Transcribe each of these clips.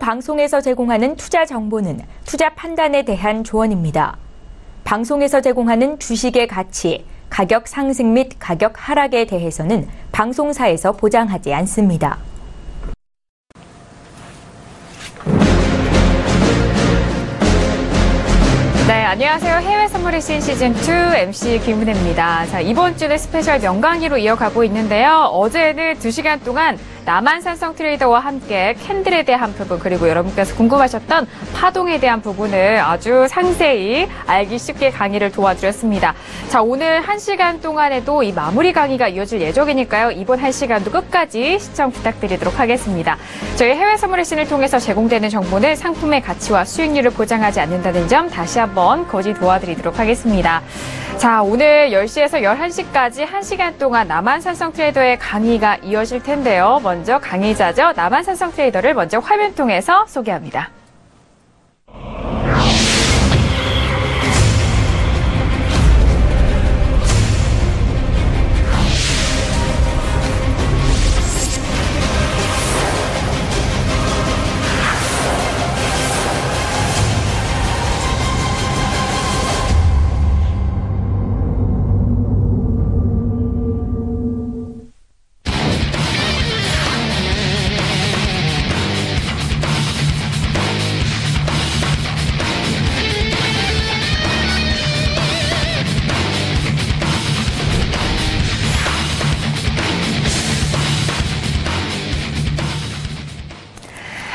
방송에서 제공하는 투자 정보는 투자 판단에 대한 조언입니다. 방송에서 제공하는 주식의 가치, 가격 상승 및 가격 하락에 대해서는 방송사에서 보장하지 않습니다. 네, 안녕하세요. 해외 선물의 신 시즌2 MC 김은혜입니다. 자, 이번 주는 스페셜 명강의로 이어가고 있는데요. 어제는 2시간 동안 남한산성 트레이더와 함께 캔들에 대한 부분, 그리고 여러분께서 궁금하셨던 파동에 대한 부분을 아주 상세히 알기 쉽게 강의를 도와드렸습니다. 자, 오늘 1시간 동안에도 이 마무리 강의가 이어질 예정이니까요. 이번 1시간도 끝까지 시청 부탁드리도록 하겠습니다. 저희 해외 선물의 신을 통해서 제공되는 정보는 상품의 가치와 수익률을 보장하지 않는다는 점 다시 한번 거짓 도와드리도록 하겠습니다. 자, 오늘 10시에서 11시까지 1시간 동안 남한산성 트레이더의 강의가 이어질 텐데요. 먼저 강의자죠. 남한산성 트레이더를 먼저 화면 통해서 소개합니다.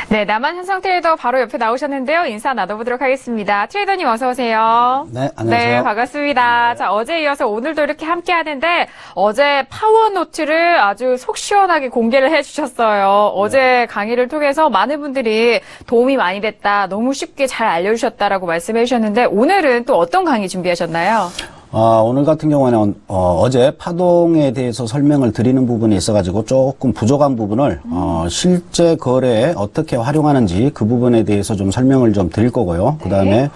네, 남한산성 트레이더 바로 옆에 나오셨는데요. 인사 나눠보도록 하겠습니다. 트레이더님 어서 오세요. 네, 안녕하세요. 네, 반갑습니다. 자, 어제 이어서 오늘도 이렇게 함께 하는데 어제 파워노트를 아주 속 시원하게 공개를 해주셨어요. 어제 강의를 통해서 많은 분들이 도움이 많이 됐다, 너무 쉽게 잘 알려주셨다라고 말씀해 주셨는데 오늘은 또 어떤 강의 준비하셨나요? 오늘 같은 경우에는 어제 파동에 대해서 설명을 드리는 부분이 있어가지고 조금 부족한 부분을 실제 거래에 어떻게 활용하는지 그 부분에 대해서 좀 설명을 좀 드릴 거고요. 그 다음에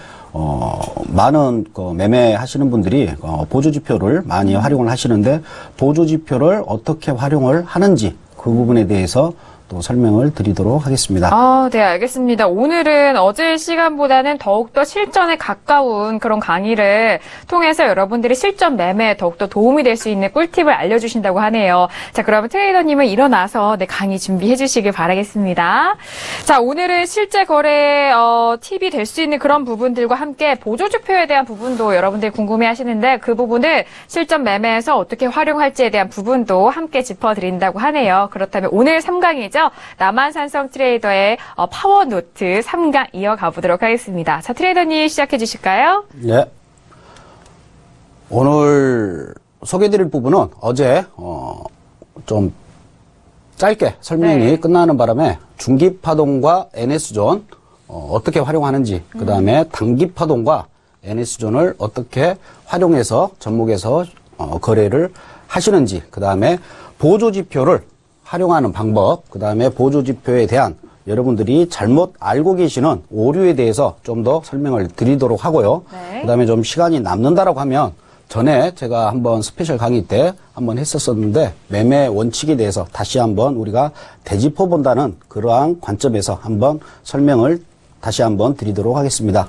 많은 매매하시는 분들이 보조지표를 많이 활용을 하시는데 보조지표를 어떻게 활용을 하는지 그 부분에 대해서 또 설명을 드리도록 하겠습니다. 네, 알겠습니다. 오늘은 어제 시간보다는 더욱더 실전에 가까운 그런 강의를 통해서 여러분들이 실전 매매에 더욱더 도움이 될 수 있는 꿀팁을 알려주신다고 하네요. 자, 그러면 트레이더님은 일어나서 강의 준비해 주시길 바라겠습니다. 자, 오늘은 실제 거래 팁이 될 수 있는 그런 부분들과 함께 보조지표에 대한 부분도 여러분들이 궁금해 하시는데 그 부분을 실전 매매에서 어떻게 활용할지에 대한 부분도 함께 짚어드린다고 하네요. 그렇다면 오늘 3강이죠. 남한산성 트레이더의 파워노트 3강 이어가 보도록 하겠습니다. 자, 트레이더님 시작해 주실까요? 네. 오늘 소개해드릴 부분은 어제 좀 짧게 설명이 끝나는 바람에 중기파동과 NS존 어떻게 활용하는지, 그 다음에 단기파동과 NS존을 어떻게 활용해서 접목해서 거래를 하시는지, 그 다음에 보조지표를 활용하는 방법, 그 다음에 보조지표에 대한 여러분들이 잘못 알고 계시는 오류에 대해서 좀 더 설명을 드리도록 하고요. 네. 그 다음에 좀 시간이 남는다라고 하면 전에 제가 한번 스페셜 강의 때 한번 했었었는데 매매 원칙에 대해서 다시 한번 우리가 되짚어 본다는 그러한 관점에서 한번 설명을 다시 한번 드리도록 하겠습니다.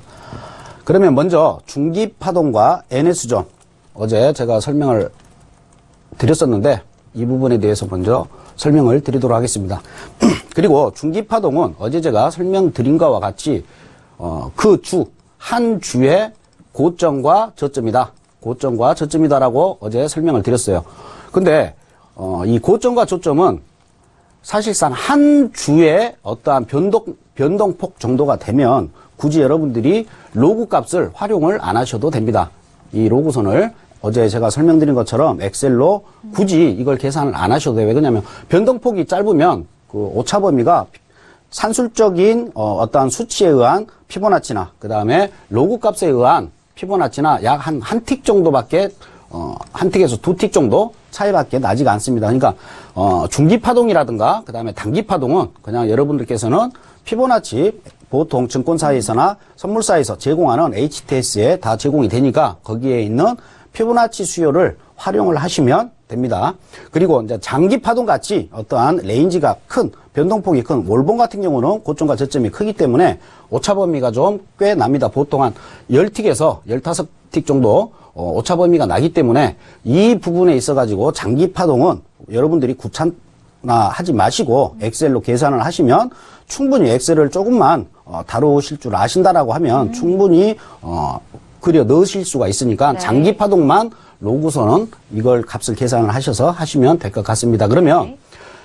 그러면 먼저 중기파동과 NS존 어제 제가 설명을 드렸었는데 이 부분에 대해서 먼저 설명을 드리도록 하겠습니다. 그리고 중기파동은 어제 제가 설명드린 것과 같이 한 주의 고점과 저점이다. 고점과 저점이다라고 어제 설명을 드렸어요. 근데 이 고점과 저점은 사실상 한 주의 어떠한 변동폭 정도가 되면 굳이 여러분들이 로그 값을 활용을 안 하셔도 됩니다. 이 로그선을 어제 제가 설명드린 것처럼 엑셀로 굳이 이걸 계산을 안 하셔도 돼요. 왜냐하면 변동폭이 짧으면 그 오차 범위가 산술적인 어떠한 수치에 의한 피보나치나 그 다음에 로그 값에 의한 피보나치나 약 한 틱 정도밖에 한 틱에서 2틱 정도 차이밖에 나지가 않습니다. 그러니까 중기파동이라든가 그 다음에 단기파동은 그냥 여러분들께서는 피보나치 보통 증권사에서나 선물사에서 제공하는 HTS에 다 제공이 되니까 거기에 있는 피보나치 수요를 활용을 하시면 됩니다. 그리고 이제 장기 파동 같이 어떠한 레인지가 큰, 변동폭이 큰 월봉 같은 경우는 고점과 저점이 크기 때문에 오차 범위가 좀 꽤 납니다. 보통 한 10틱에서 15틱 정도 오차 범위가 나기 때문에 이 부분에 있어가지고 장기 파동은 여러분들이 하지 마시고 엑셀로 계산을 하시면 충분히 엑셀을 조금만 다루실 줄 아신다라고 하면 충분히 그려 넣으실 수가 있으니까 네. 장기 파동만 로그선은 이걸 값을 계산을 하셔서 하시면 될 것 같습니다. 그러면 네.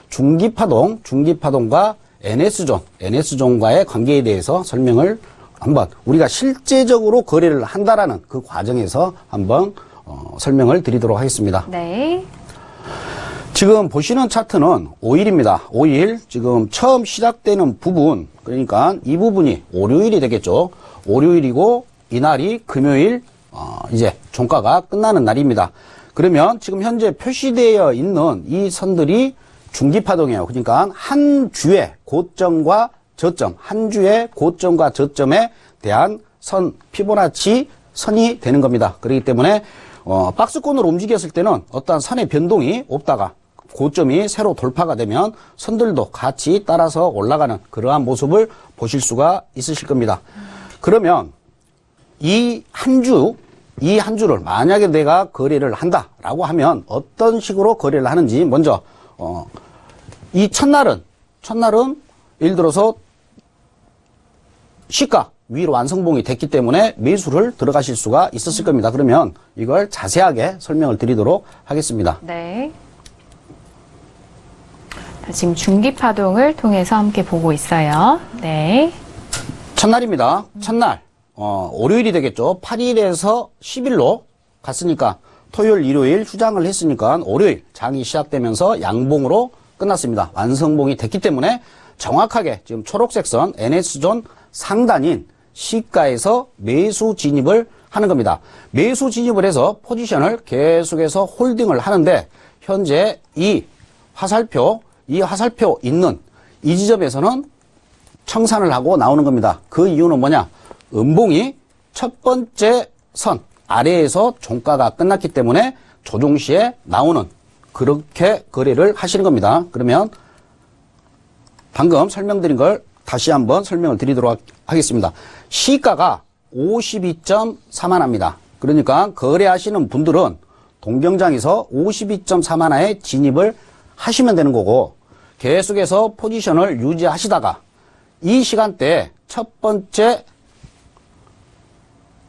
중기 파동과 NS존과의 관계에 대해서 설명을 한번 우리가 실제적으로 거래를 한다라는 그 과정에서 한번 설명을 드리도록 하겠습니다. 네. 지금 보시는 차트는 5일입니다. 5일 지금 처음 시작되는 부분, 그러니까 이 부분이 월요일이 되겠죠. 월요일이고 이날이 금요일 이제 종가가 끝나는 날입니다. 그러면 지금 현재 표시되어 있는 이 선들이 중기파동이에요. 그러니까 한 주의 고점과 저점, 한 주의 고점과 저점에 대한 선, 피보나치 선이 되는 겁니다. 그렇기 때문에 박스권으로 움직였을 때는 어떠한 선의 변동이 없다가 고점이 새로 돌파가 되면 선들도 같이 따라서 올라가는 그러한 모습을 보실 수가 있으실 겁니다. 그러면 이 한 주를 만약에 내가 거래를 한다라고 하면 어떤 식으로 거래를 하는지 먼저 이 첫날은 예를 들어서 시가 위로 완성봉이 됐기 때문에 매수를 들어가실 수가 있었을 겁니다. 그러면 이걸 자세하게 설명을 드리도록 하겠습니다. 네. 지금 중기 파동을 통해서 함께 보고 있어요. 네. 첫날입니다. 첫날 월요일이 되겠죠. 8일에서 10일로 갔으니까 토요일, 일요일 휴장을 했으니까 월요일 장이 시작되면서 양봉으로 끝났습니다. 완성봉이 됐기 때문에 정확하게 지금 초록색 선 NS존 상단인 시가에서 매수 진입을 하는 겁니다. 매수 진입을 해서 포지션을 계속해서 홀딩을 하는데 현재 이 화살표 있는 이 지점에서는 청산을 하고 나오는 겁니다. 그 이유는 뭐냐? 음봉이 첫 번째 선 아래에서 종가가 끝났기 때문에 조종 시에 나오는 그렇게 거래를 하시는 겁니다. 그러면 방금 설명드린 걸 다시 한번 설명을 드리도록 하겠습니다. 시가가 52.4만원입니다. 그러니까 거래하시는 분들은 동경장에서 52.4만원에 진입을 하시면 되는 거고 계속해서 포지션을 유지하시다가 이 시간대에 첫 번째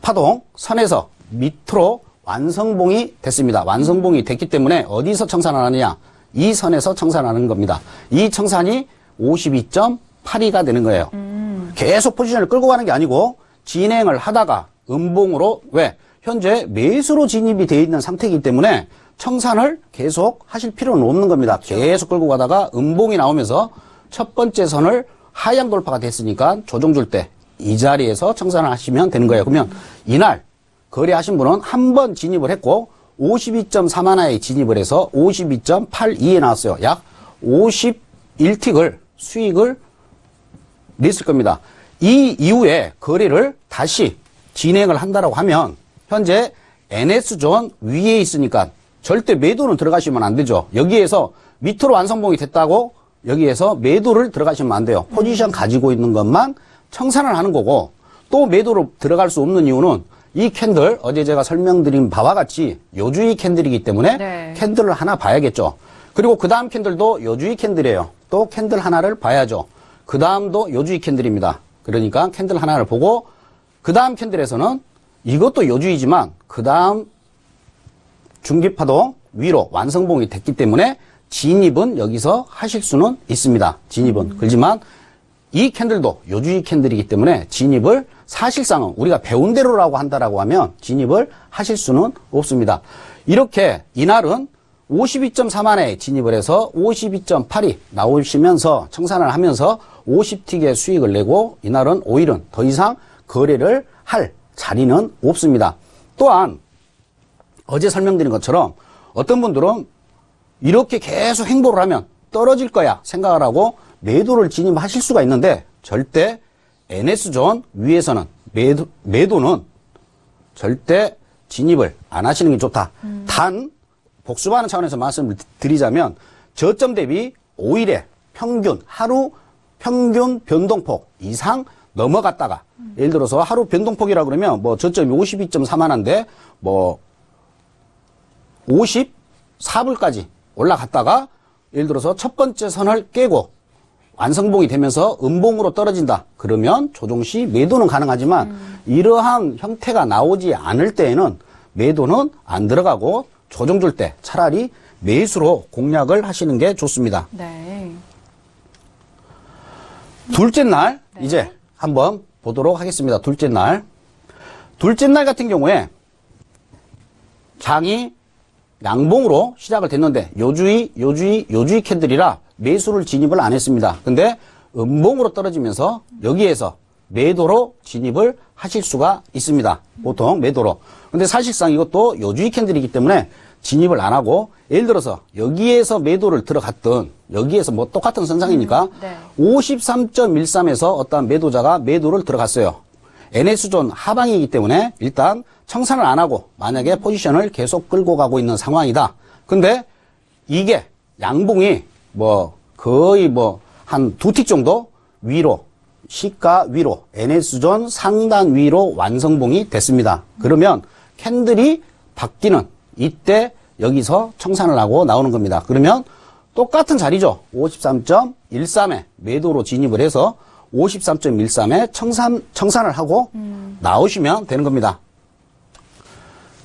파동 선에서 밑으로 완성봉이 됐습니다. 완성봉이 됐기 때문에 어디서 청산하느냐? 이 선에서 청산하는 겁니다. 이 청산이 52.82가 되는 거예요. 계속 포지션을 끌고 가는 게 아니고 진행을 하다가 음봉으로 왜? 현재 매수로 진입이 되어 있는 상태이기 때문에 청산을 계속 하실 필요는 없는 겁니다. 계속 끌고 가다가 음봉이 나오면서 첫 번째 선을 하향 돌파가 됐으니까 조정 줄 때 이 자리에서 청산을 하시면 되는 거예요. 그러면 이날 거래하신 분은 한 번 진입을 했고 52.4만원에 진입을 해서 52.82에 나왔어요. 약 51틱을 수익을 냈을 겁니다. 이 이후에 거래를 다시 진행을 한다라고 하면 현재 NS존 위에 있으니까 절대 매도는 들어가시면 안 되죠. 여기에서 밑으로 완성봉이 됐다고 여기에서 매도를 들어가시면 안 돼요. 포지션 가지고 있는 것만 청산을 하는 거고 또 매도로 들어갈 수 없는 이유는 이 캔들 어제 제가 설명드린 바와 같이 요주의 캔들이기 때문에 네. 캔들을 하나 봐야겠죠. 그리고 그 다음 캔들도 요주의 캔들이에요. 또 캔들 하나를 봐야죠. 그 다음도 요주의 캔들입니다. 그러니까 캔들 하나를 보고 그 다음 캔들에서는 이것도 요주이지만 그 다음 중기파동 위로 완성봉이 됐기 때문에 진입은 여기서 하실 수는 있습니다. 진입은. 그렇지만 이 캔들도 요주의 캔들이기 때문에 진입을 사실상은 우리가 배운 대로라고 한다라고 하면 진입을 하실 수는 없습니다. 이렇게 이날은 52.4만에 진입을 해서 52.8이 나오시면서 청산을 하면서 50틱의 수익을 내고 이날은 오일은 더 이상 거래를 할 자리는 없습니다. 또한 어제 설명드린 것처럼 어떤 분들은 이렇게 계속 행보를 하면 떨어질 거야 생각을 하고 매도를 진입하실 수가 있는데 절대 NS존 위에서는 매도는 절대 진입을 안 하시는 게 좋다. 단 복습하는 차원에서 말씀을 드리자면 저점 대비 5일에 평균 하루 평균 변동폭 이상 넘어갔다가 예를 들어서 하루 변동폭이라 그러면 뭐 저점이 52.41인데 뭐 54불까지 올라갔다가 예를 들어서 첫 번째 선을 깨고 완성봉이 되면서 음봉으로 떨어진다. 그러면 조정시 매도는 가능하지만 이러한 형태가 나오지 않을 때에는 매도는 안 들어가고 조정 줄 때 차라리 매수로 공략을 하시는 게 좋습니다. 네. 둘째 날 네. 이제 한번 보도록 하겠습니다. 둘째 날. 둘째 날 같은 경우에 장이 양봉으로 시작을 됐는데 요주의 캔들이라 매수를 진입을 안 했습니다. 근데 음봉으로 떨어지면서 여기에서 매도로 진입을 하실 수가 있습니다. 보통 매도로. 근데 사실상 이것도 요주의 캔들이기 때문에 진입을 안 하고 예를 들어서 여기에서 매도를 들어갔던 여기에서 뭐 똑같은 선상이니까 네. 53.13에서 어떤 매도자가 매도를 들어갔어요. NS존 하방이기 때문에 일단 청산을 안 하고 만약에 포지션을 계속 끌고 가고 있는 상황이다. 근데 이게 양봉이 뭐 거의 뭐 한 두 틱 정도 위로 시가 위로 NS존 상단 위로 완성봉이 됐습니다. 그러면 캔들이 바뀌는 이때 여기서 청산을 하고 나오는 겁니다. 그러면 똑같은 자리죠. 53.13에 매도로 진입을 해서 53.13에 청산을 하고 나오시면 되는 겁니다.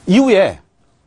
이후에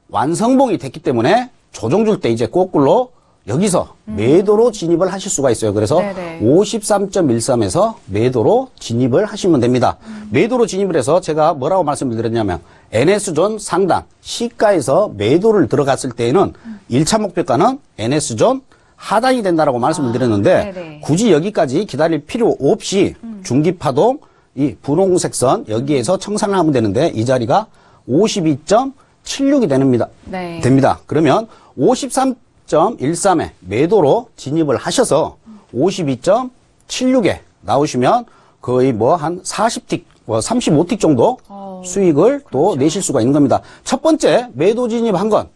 완성봉이 됐기 때문에 조정 줄 때 이제 거꾸로 여기서 매도로 진입을 하실 수가 있어요. 그래서 네네. 53.13에서 매도로 진입을 하시면 됩니다. 매도로 진입을 해서 제가 뭐라고 말씀을 드렸냐면 NS존 상단 시가에서 매도를 들어갔을 때에는 1차 목표가는 NS존 하단이 된다라고 말씀을 드렸는데 네네. 굳이 여기까지 기다릴 필요 없이 중기파동 이 분홍색 선 여기에서 청산을 하면 되는데 이 자리가 52.76이 네. 됩니다. 그러면 53.13에 매도로 진입을 하셔서 52.76에 나오시면 거의 뭐 한 40틱, 35틱 정도 수익을 또 내실 수가 있는 겁니다. 첫 번째 매도 진입한 건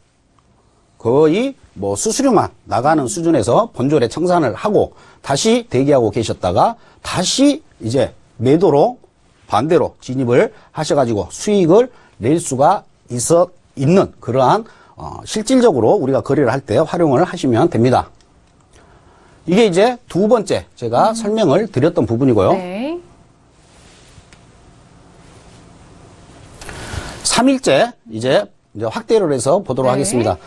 거의 뭐 수수료만 나가는 수준에서 본절에 청산을 하고 다시 대기하고 계셨다가 다시 이제 매도로 반대로 진입을 하셔가지고 수익을 낼 수가 있는 그러한 실질적으로 우리가 거래를 할 때 활용을 하시면 됩니다. 이게 이제 두 번째 제가 설명을 드렸던 부분이고요. 네. 3일째 이제 확대를 해서 보도록 네. 하겠습니다.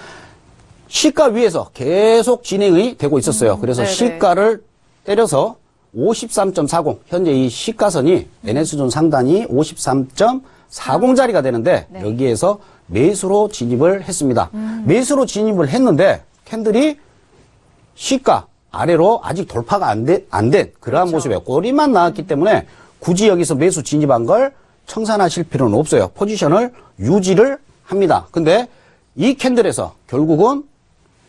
시가 위에서 계속 진행이 되고 있었어요. 그래서 네네. 시가를 때려서 53.40 현재 이 시가선이 NS존 상단이 53.40짜리가 되는데 네. 여기에서 매수로 진입을 했습니다. 매수로 진입을 했는데 캔들이 시가 아래로 아직 돌파가 안 된 그러한 그렇죠. 모습에 꼬리만 나왔기 때문에 굳이 여기서 매수 진입한 걸 청산하실 필요는 없어요. 포지션을 유지를 합니다. 근데 이 캔들에서 결국은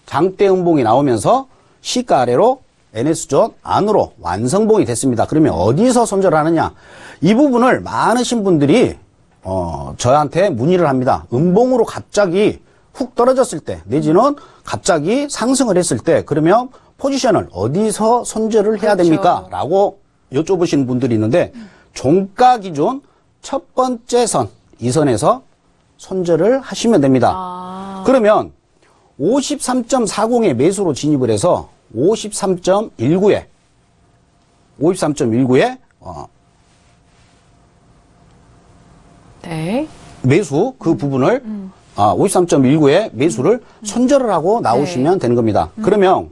장대 음봉이 나오면서 시가 아래로 NS존 안으로 완성봉이 됐습니다. 그러면 어디서 손절하느냐? 이 부분을 많으신 분들이 저한테 문의를 합니다. 음봉으로 갑자기 훅 떨어졌을 때 내지는 갑자기 상승을 했을 때 그러면 포지션을 어디서 손절을 해야 그렇죠. 됩니까? 라고 여쭤보시는 분들이 있는데 종가 기준 첫 번째 선, 이 선에서 손절을 하시면 됩니다. 그러면 53.40에 매수로 진입을 해서 53.19에 네. 매수 그 부분을 53.19에 매수를 손절을 하고 나오시면 되는 겁니다. 그러면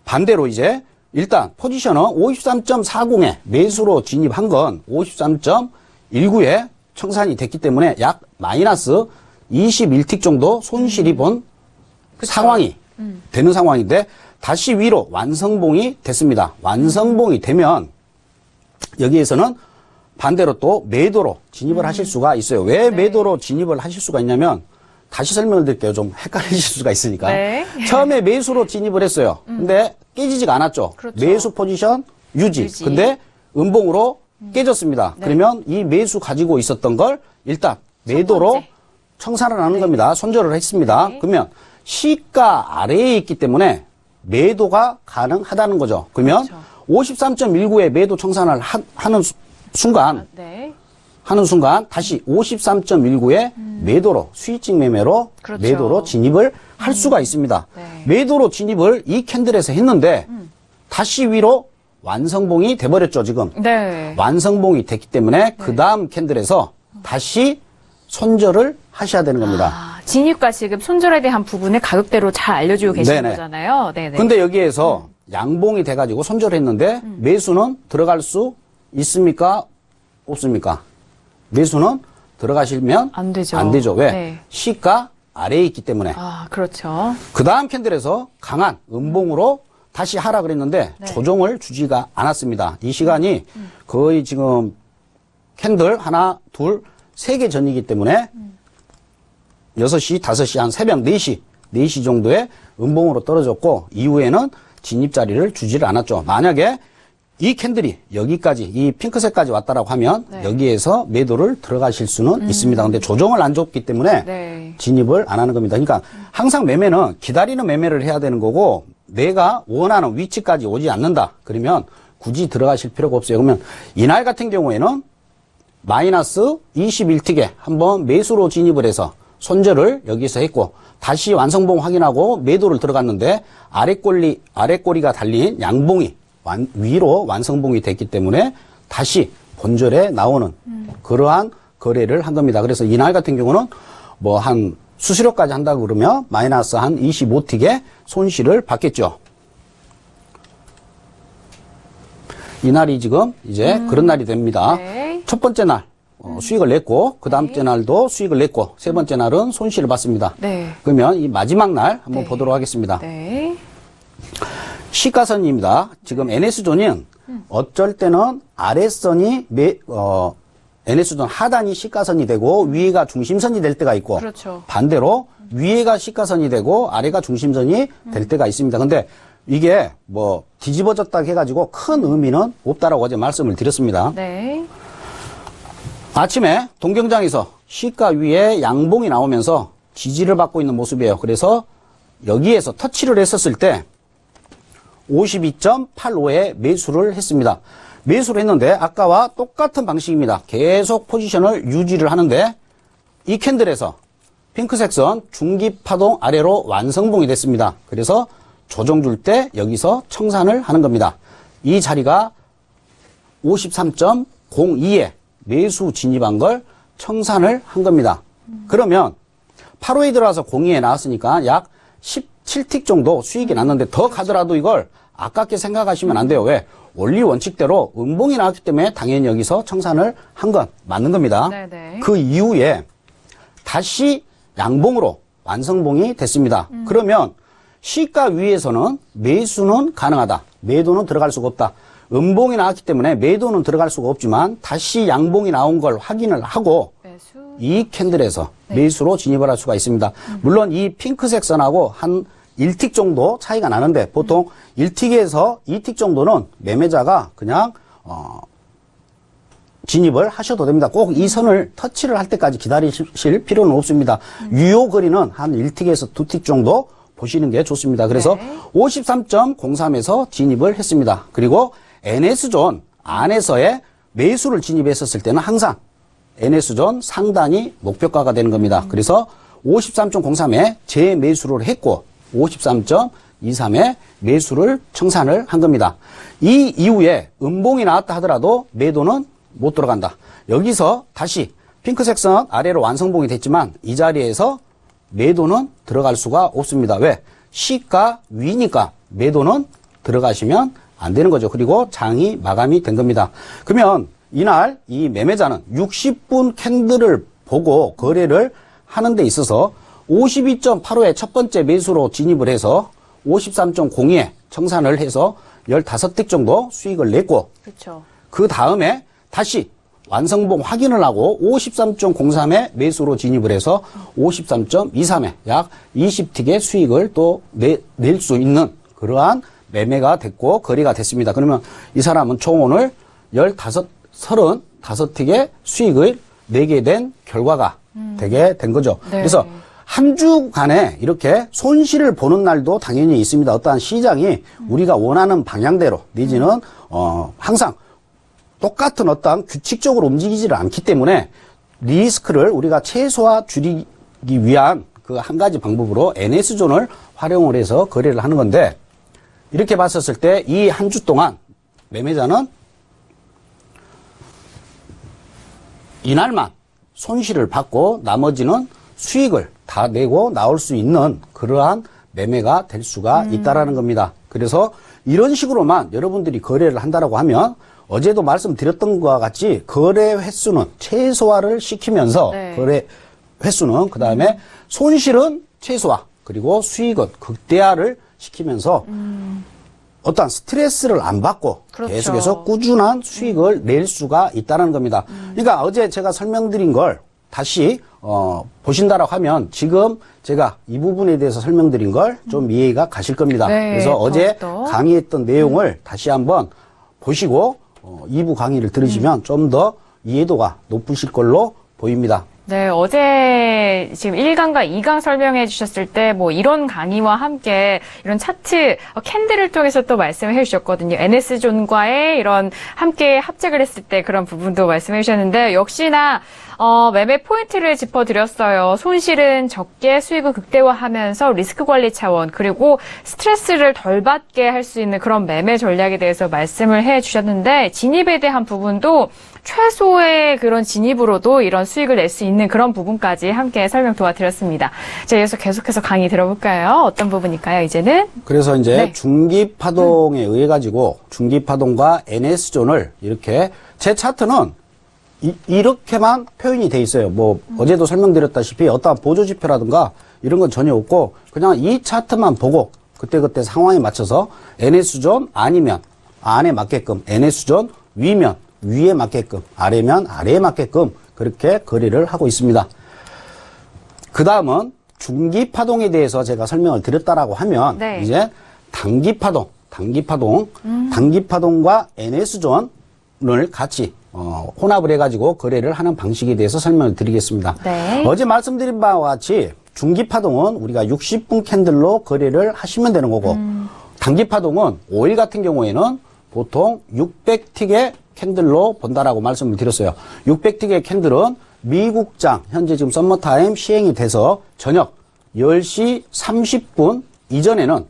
반대로 이제 일단 포지션은 53.40에 매수로 진입한 건 53.19에 청산이 됐기 때문에 약 마이너스 21틱 정도 손실이 본 상황이 되는 상황인데 다시 위로 완성봉이 됐습니다. 완성봉이 되면 여기에서는 반대로 또 매도로 진입을 하실 수가 있어요. 왜 매도로 진입을 하실 수가 있냐면 다시 설명을 드릴게요. 좀 헷갈리실 수가 있으니까. 네. 처음에 매수로 진입을 했어요. 근데 깨지지가 않았죠. 그렇죠. 매수 포지션 유지. 근데 음봉으로 깨졌습니다. 그러면 이 매수 가지고 있었던 걸 일단 매도로 번째. 청산을 하는 겁니다. 손절을 했습니다. 네. 그러면 시가 아래에 있기 때문에 매도가 가능하다는 거죠. 그러면 그렇죠. 53.19에 매도 청산을 하는 순간 네. 다시 53.19에 매도로 수익직 매매로 그렇죠. 매도로 진입을 할 수가 있습니다. 네. 매도로 진입을 이 캔들에서 했는데 다시 위로 완성봉이 돼버렸죠, 지금. 네. 완성봉이 됐기 때문에 그 다음 캔들에서 다시 손절을 하셔야 되는 겁니다. 아, 진입과 지금 손절에 대한 부분을 가격대로 잘 알려주고 계시는 네네. 거잖아요. 네네. 근데 여기에서 양봉이 돼가지고 손절했는데 매수는 들어갈 수 있습니까? 없습니까? 매수는 들어가시면 안 되죠. 안 되죠. 왜? 네. 시가 아래에 있기 때문에. 아, 그렇죠. 그 다음 캔들에서 강한 음봉으로 다시 하락을 했는데 네. 조정을 주지가 않았습니다. 이 시간이 거의 지금 캔들 하나, 둘, 세 개 전이기 때문에 6시, 5시, 한 새벽 4시 정도에 음봉으로 떨어졌고 이후에는 진입 자리를 주지를 않았죠. 만약에 이 캔들이 여기까지, 이 핑크색까지 왔다라고 하면 네. 여기에서 매도를 들어가실 수는 있습니다. 근데 조정을 안 줬기 때문에 네. 진입을 안 하는 겁니다. 그러니까 항상 매매는 기다리는 매매를 해야 되는 거고 내가 원하는 위치까지 오지 않는다. 그러면 굳이 들어가실 필요가 없어요. 그러면 이날 같은 경우에는 마이너스 21틱에 한번 매수로 진입을 해서 손절을 여기서 했고 다시 완성봉 확인하고 매도를 들어갔는데 아랫꼬리가 달린 양봉이 위로 완성봉이 됐기 때문에 다시 본절에 나오는 그러한 거래를 한 겁니다. 그래서 이날 같은 경우는 뭐 한 수수료까지 한다고 그러면 마이너스 한 25틱의 손실을 받겠죠. 이날이 지금 이제 그런 날이 됩니다. 네. 첫 번째 날 수익을 냈고 그 다음째 날도 수익을 냈고 세 번째 날은 손실을 받습니다. 네. 그러면 이 마지막 날 한번 네. 보도록 하겠습니다. 네. 시가선입니다. 지금 NS존은 어쩔 때는 아래선이 NS존 하단이 시가선이 되고 위에가 중심선이 될 때가 있고 그렇죠. 반대로 위에가 시가선이 되고 아래가 중심선이 될 때가 있습니다. 근데 이게 뭐 뒤집어졌다 해가지고 큰 의미는 없다라고 어제 말씀을 드렸습니다. 네. 아침에 동경장에서 시가 위에 양봉이 나오면서 지지를 받고 있는 모습이에요. 그래서 여기에서 터치를 했었을 때 52.85에 매수를 했습니다. 매수를 했는데 아까와 똑같은 방식입니다. 계속 포지션을 유지를 하는데 이 캔들에서 핑크색 선 중기파동 아래로 완성봉이 됐습니다. 그래서 조정 줄 때 여기서 청산을 하는 겁니다. 이 자리가 53.02에 매수 진입한 걸 청산을 한 겁니다. 그러면 8호에 들어와서 02에 나왔으니까 약 17틱 정도 수익이 났는데 더 가더라도 이걸 아깝게 생각하시면 안 돼요. 왜? 원리 원칙대로 음봉이 나왔기 때문에 당연히 여기서 청산을 한 건 맞는 겁니다. 네네. 그 이후에 다시 양봉으로 완성봉이 됐습니다. 그러면 시가 위에서는 매수는 가능하다. 매도는 들어갈 수가 없다. 음봉이 나왔기 때문에 매도는 들어갈 수가 없지만 다시 양봉이 나온 걸 확인을 하고 매수. 이 캔들에서 매수로 진입을 할 수가 있습니다. 물론 이 핑크색 선하고 한 1틱 정도 차이가 나는데 보통 1틱에서 2틱 정도는 매매자가 그냥 진입을 하셔도 됩니다. 꼭 이 선을 터치를 할 때까지 기다리실 필요는 없습니다. 유효 거리는 한 1틱에서 2틱 정도 보시는 게 좋습니다. 그래서 네. 53.03에서 진입을 했습니다. 그리고 NS존 안에서의 매수를 진입했었을 때는 항상 NS존 상단이 목표가가 되는 겁니다. 그래서 53.03에 재매수를 했고 53.23에 매수를 청산을 한 겁니다. 이 이후에 음봉이 나왔다 하더라도 매도는 못 들어간다. 여기서 다시 핑크색 선 아래로 완성봉이 됐지만 이 자리에서 매도는 들어갈 수가 없습니다. 왜? 시가 위니까 매도는 들어가시면 안 되는 거죠. 그리고 장이 마감이 된 겁니다. 그러면 이날 이 매매자는 60분 캔들을 보고 거래를 하는 데 있어서 52.85에 첫 번째 매수로 진입을 해서 53.02에 청산을 해서 15틱 정도 수익을 냈고 그렇죠. 그 다음에 다시 완성봉 확인을 하고 53.03에 매수로 진입을 해서 53.23에 약 20틱의 수익을 또 낼 수 있는 그러한 매매가 됐고 거래가 됐습니다. 그러면 이 사람은 총 오늘 35틱의 수익을 내게 된 결과가 되게 된 거죠. 네. 그래서 한 주간에 이렇게 손실을 보는 날도 당연히 있습니다. 어떠한 시장이 우리가 원하는 방향대로 내지는 항상 똑같은 어떠한 규칙적으로 움직이지를 않기 때문에 리스크를 우리가 최소화 줄이기 위한 그 한 가지 방법으로 NS존을 활용을 해서 거래를 하는 건데, 이렇게 봤었을 때 이 한 주 동안 매매자는 이날만 손실을 받고 나머지는 수익을 다 내고 나올 수 있는 그러한 매매가 될 수가 있다라는 겁니다. 그래서 이런 식으로만 여러분들이 거래를 한다라고 하면 어제도 말씀드렸던 것과 같이 거래 횟수는 최소화를 시키면서 네. 거래 횟수는 그다음에 손실은 최소화 그리고 수익은 극대화를 시키면서 어떠한 스트레스를 안 받고 그렇죠. 계속해서 꾸준한 수익을 낼 수가 있다는 겁니다. 그러니까 어제 제가 설명드린 걸 다시 보신다라고 하면 지금 제가 이 부분에 대해서 설명드린 걸 좀 이해가 가실 겁니다. 네, 그래서 어제 더욱더. 강의했던 내용을 다시 한번 보시고 2부 강의를 들으시면 좀 더 이해도가 높으실 걸로 보입니다. 네, 어제 지금 1강과 2강 설명해 주셨을 때 뭐 이런 강의와 함께 이런 차트, 캔들을 통해서 또 말씀을 해 주셨거든요. NS존과의 이런 함께 합작을 했을 때 그런 부분도 말씀해 주셨는데 역시나 매매 포인트를 짚어드렸어요. 손실은 적게 수익을 극대화하면서 리스크 관리 차원 그리고 스트레스를 덜 받게 할 수 있는 그런 매매 전략에 대해서 말씀을 해 주셨는데 진입에 대한 부분도 최소의 그런 진입으로도 이런 수익을 낼 수 있는 그런 부분까지 함께 설명 도와드렸습니다. 자, 이어서 계속해서 강의 들어볼까요? 어떤 부분일까요, 이제는? 그래서 이제 네. 중기파동에 의해 가지고 중기파동과 NS존을 이렇게 제 차트는 이렇게만 표현이 돼 있어요. 뭐 어제도 설명드렸다시피 어떠한 보조지표라든가 이런 건 전혀 없고 그냥 이 차트만 보고 그때그때 상황에 맞춰서 NS존 아니면 안에 맞게끔 NS존 위면 위에 맞게끔 아래면 아래에 맞게끔 그렇게 거래를 하고 있습니다. 그 다음은 중기파동에 대해서 제가 설명을 드렸다라고 하면 네. 이제 단기파동과 NS존을 같이 혼합을 해가지고 거래를 하는 방식에 대해서 설명을 드리겠습니다. 네. 어제 말씀드린 바와 같이 중기파동은 우리가 60분 캔들로 거래를 하시면 되는 거고 단기파동은 5일 같은 경우에는 보통 600틱의 캔들로 본다라고 말씀을 드렸어요. 600틱의 캔들은 미국장 현재 지금 썸머타임 시행이 돼서 저녁 10시 30분 이전에는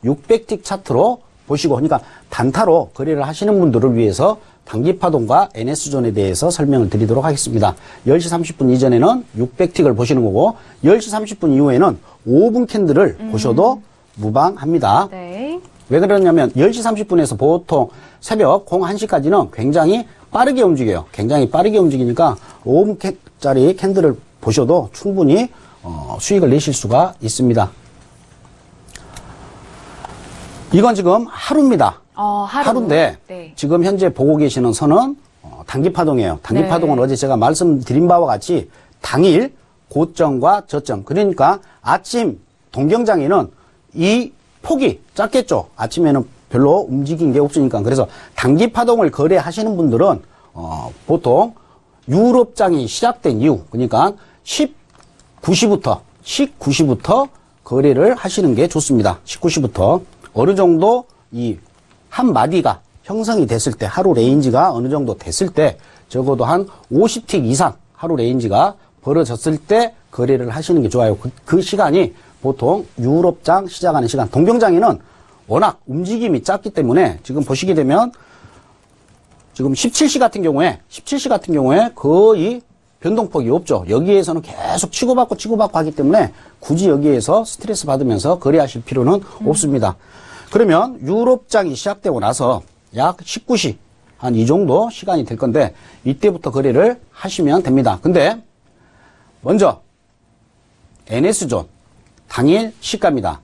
600틱 차트로 보시고 그러니까 단타로 거래를 하시는 분들을 위해서 단기파동과 NS존에 대해서 설명을 드리도록 하겠습니다. 10시 30분 이전에는 600틱을 보시는 거고 10시 30분 이후에는 5분 캔들을 보셔도 무방합니다. 네. 왜 그러냐면 10시 30분에서 보통 새벽 01시까지는 굉장히 빠르게 움직여요. 굉장히 빠르게 움직이니까 5분짜리 캔들을 보셔도 충분히 수익을 내실 수가 있습니다. 이건 지금 하루입니다. 하루인데 네. 지금 현재 보고 계시는 선은 단기파동이에요. 단기파동은 네. 어제 제가 말씀드린 바와 같이 당일 고점과 저점 그러니까 아침 동경장에는 이 폭이 짧겠죠. 아침에는 별로 움직인 게 없으니까. 그래서 단기파동을 거래하시는 분들은 보통 유럽장이 시작된 이후 그러니까 19시부터 거래를 하시는 게 좋습니다. 19시부터 어느 정도 이 한 마디가 형성이 됐을 때 하루 레인지가 어느 정도 됐을 때 적어도 한 50틱 이상 하루 레인지가 벌어졌을 때 거래를 하시는 게 좋아요. 그 시간이 보통 유럽장 시작하는 시간. 동경장에는 워낙 움직임이 짧기 때문에 지금 보시게 되면 지금 17시 같은 경우에 거의 변동폭이 없죠. 여기에서는 계속 치고받고 하기 때문에 굳이 여기에서 스트레스 받으면서 거래하실 필요는 없습니다. 그러면 유럽장이 시작되고 나서 약 19시 한 이 정도 시간이 될 건데 이때부터 거래를 하시면 됩니다. 근데 먼저 NS존 당일 시가입니다.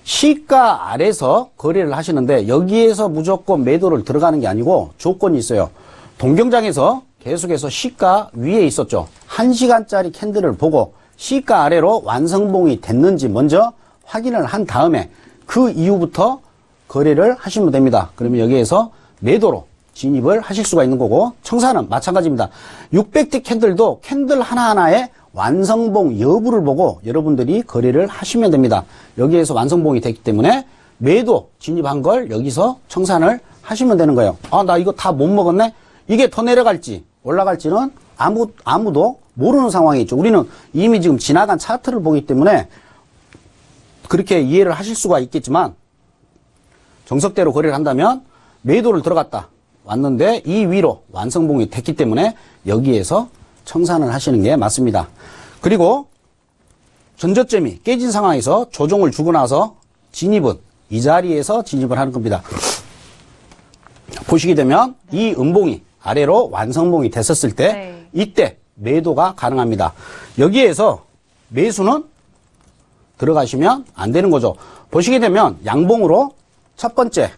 시가 아래서 거래를 하시는데 여기에서 무조건 매도를 들어가는 게 아니고 조건이 있어요. 동경장에서 계속해서 시가 위에 있었죠. 1시간짜리 캔들을 보고 시가 아래로 완성봉이 됐는지 먼저 확인을 한 다음에 그 이후부터 거래를 하시면 됩니다. 그러면 여기에서 매도로 진입을 하실 수가 있는 거고 청산은 마찬가지입니다. 600틱 캔들도 캔들 하나하나에 완성봉 여부를 보고 여러분들이 거래를 하시면 됩니다. 여기에서 완성봉이 됐기 때문에 매도 진입한 걸 여기서 청산을 하시면 되는 거예요. 아, 나 이거 다 못 먹었네? 이게 더 내려갈지 올라갈지는 아무도 모르는 상황이 있죠. 우리는 이미 지금 지나간 차트를 보기 때문에 그렇게 이해를 하실 수가 있겠지만 정석대로 거래를 한다면 매도를 들어갔다 왔는데 이 위로 완성봉이 됐기 때문에 여기에서 청산을 하시는 게 맞습니다. 그리고 전저점이 깨진 상황에서 조정을 주고 나서 진입은 이 자리에서 진입을 하는 겁니다. 보시게 되면 이 음봉이 아래로 완성봉이 됐었을 때 이때 매도가 가능합니다. 여기에서 매수는 들어가시면 안 되는 거죠. 보시게 되면 양봉으로 첫 번째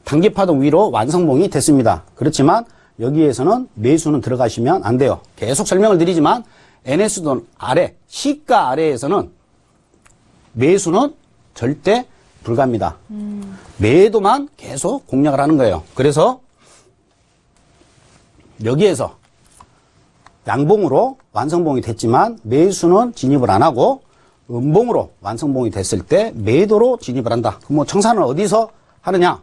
단기파동 위로 완성봉이 됐습니다. 그렇지만 여기에서는 매수는 들어가시면 안 돼요. 계속 설명을 드리지만 NS돈 아래, 시가 아래에서는 매수는 절대 불가합니다. 매도만 계속 공략을 하는 거예요. 그래서 여기에서 양봉으로 완성봉이 됐지만 매수는 진입을 안 하고 음봉으로 완성봉이 됐을 때 매도로 진입을 한다. 그럼 뭐 청산을 어디서 하느냐?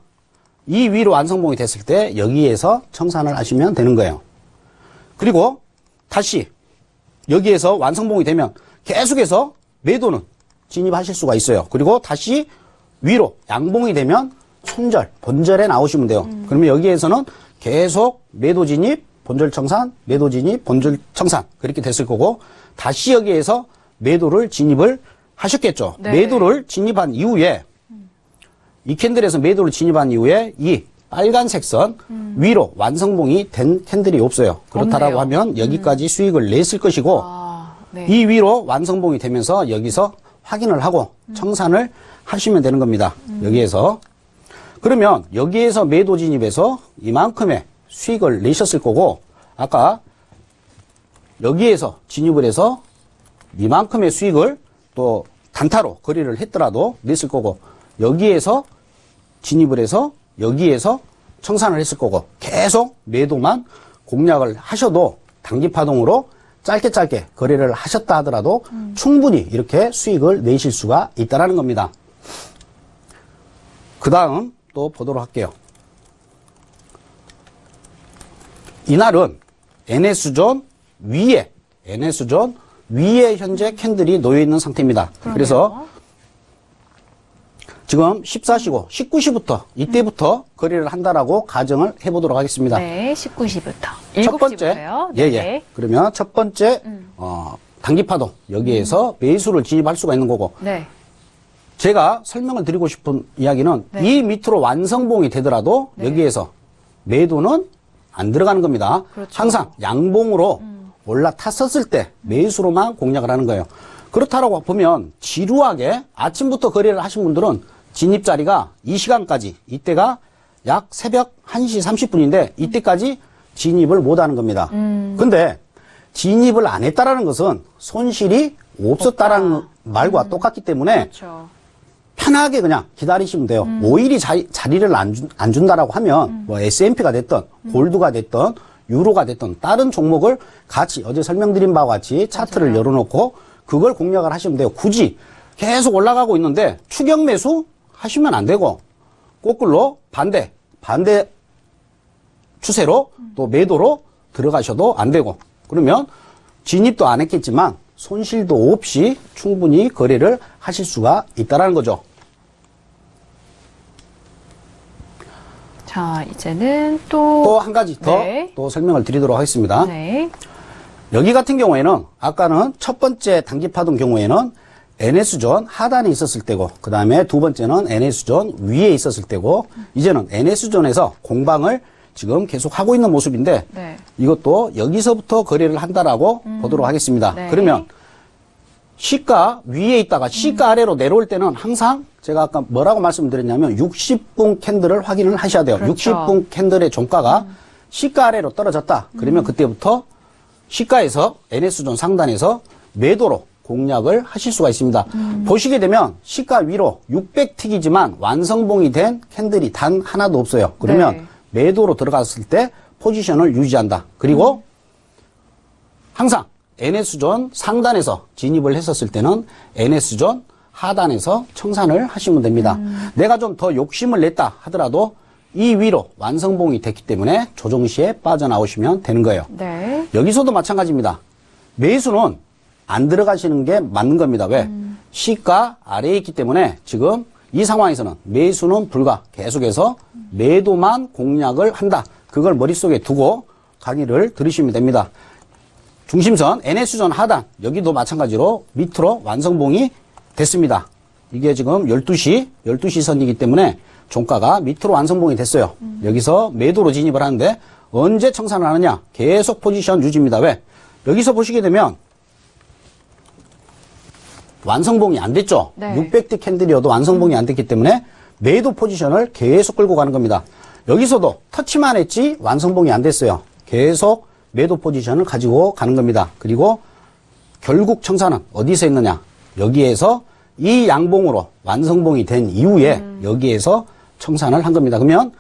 이 위로 완성봉이 됐을 때 여기에서 청산을 하시면 되는 거예요. 그리고 다시 여기에서 완성봉이 되면 계속해서 매도는 진입하실 수가 있어요. 그리고 다시 위로 양봉이 되면 손절, 본절에 나오시면 돼요. 그러면 여기에서는 계속 매도 진입, 본절 청산, 매도 진입, 본절 청산 그렇게 됐을 거고 다시 여기에서 매도를 진입을 하셨겠죠. 네. 매도를 진입한 이후에 이 캔들에서 매도를 진입한 이후에 이 빨간색 선 위로 완성봉이 된 캔들이 없어요. 그렇다라고 없네요. 하면 여기까지 수익을 냈을 것이고 네. 이 위로 완성봉이 되면서 여기서 확인을 하고 청산을 하시면 되는 겁니다. 여기에서. 그러면 여기에서 매도 진입해서 이만큼의 수익을 내셨을 거고 아까 여기에서 진입을 해서 이만큼의 수익을 또 단타로 거래를 했더라도 냈을 거고 여기에서 진입을 해서 여기에서 청산을 했을 거고 계속 매도만 공략을 하셔도 단기파동으로 짧게 거래를 하셨다 하더라도 충분히 이렇게 수익을 내실 수가 있다는 겁니다. 그 다음 또 보도록 할게요. 이날은 NS존 위에 현재 캔들이 놓여있는 상태입니다. 그러네요. 그래서 지금 14시고 19시부터 이때부터 거래를 한다라고 가정을 해보도록 하겠습니다. 네, 19시부터. 첫 번째, 7시부터요. 예. 그러면 첫 번째 단기파동 여기에서 매수를 진입할 수가 있는 거고 네. 제가 설명을 드리고 싶은 이야기는 네. 이 밑으로 완성봉이 되더라도 여기에서 매도는 안 들어가는 겁니다. 그렇죠. 항상 양봉으로 올라탔었을 때 매수로만 공략을 하는 거예요. 그렇다라고 보면 지루하게 아침부터 거래를 하신 분들은 진입 자리가 이 시간까지 이때가 약 새벽 1시 30분인데 이때까지 진입을 못 하는 겁니다. 근데 진입을 안 했다라는 것은 손실이 없었다라는 말과 똑같기 때문에 그렇죠. 편하게 그냥 기다리시면 돼요. 오일이 자리를 안 준다라고 하면 뭐 S&P가 됐던 골드가 됐던 유로가 됐던 다른 종목을 같이 어제 설명드린 바와 같이 차트를 맞아요. 열어놓고 그걸 공략을 하시면 돼요. 굳이 계속 올라가고 있는데 추격 매수 하시면 안 되고 거꾸로 반대 추세로 또 매도로 들어가셔도 안 되고 그러면 진입도 안 했겠지만 손실도 없이 충분히 거래를 하실 수가 있다는 거죠. 자, 이제는 또 또 한 가지 더 네. 또 설명을 드리도록 하겠습니다. 네. 여기 같은 경우에는 아까는 첫 번째 단기파동 경우에는 NS존 하단에 있었을 때고 그 다음에 두 번째는 NS존 위에 있었을 때고 이제는 NS존에서 공방을 지금 계속 하고 있는 모습인데 네. 이것도 여기서부터 거래를 한다라고 보도록 하겠습니다. 네. 그러면 시가 위에 있다가 시가 아래로 내려올 때는 항상 제가 아까 뭐라고 말씀드렸냐면 60분 캔들을 확인을 하셔야 돼요. 그렇죠. 60분 캔들의 종가가 시가 아래로 떨어졌다. 그러면 그때부터 시가에서 NS존 상단에서 매도로 공략을 하실 수가 있습니다. 보시게 되면 시가 위로 600틱이지만 완성봉이 된 캔들이 단 하나도 없어요. 그러면 네. 매도로 들어갔을 때 포지션을 유지한다. 그리고 항상 NS존 상단에서 진입을 했었을 때는 NS존 하단에서 청산을 하시면 됩니다. 내가 좀 더 욕심을 냈다 하더라도 이 위로 완성봉이 됐기 때문에 조정 시에 빠져나오시면 되는 거예요. 네. 여기서도 마찬가지입니다. 매수는 안 들어가시는 게 맞는 겁니다. 왜? 시가 아래에 있기 때문에 지금 이 상황에서는 매수는 불가. 계속해서 매도만 공략을 한다. 그걸 머릿속에 두고 강의를 들으시면 됩니다. 중심선 NS존 하단 여기도 마찬가지로 밑으로 완성봉이 됐습니다. 이게 지금 12시 선이기 때문에 종가가 밑으로 완성봉이 됐어요. 여기서 매도로 진입을 하는데 언제 청산을 하느냐? 계속 포지션 유지입니다. 왜? 여기서 보시게 되면 완성봉이 안 됐죠? 네. 600대 캔들이어도 완성봉이 안 됐기 때문에 매도 포지션을 계속 끌고 가는 겁니다. 여기서도 터치만 했지 완성봉이 안 됐어요. 계속 매도 포지션을 가지고 가는 겁니다. 그리고 결국 청산은 어디서 했느냐? 여기에서 이 양봉으로 완성봉이 된 이후에 여기에서 청산을 한 겁니다. 그러면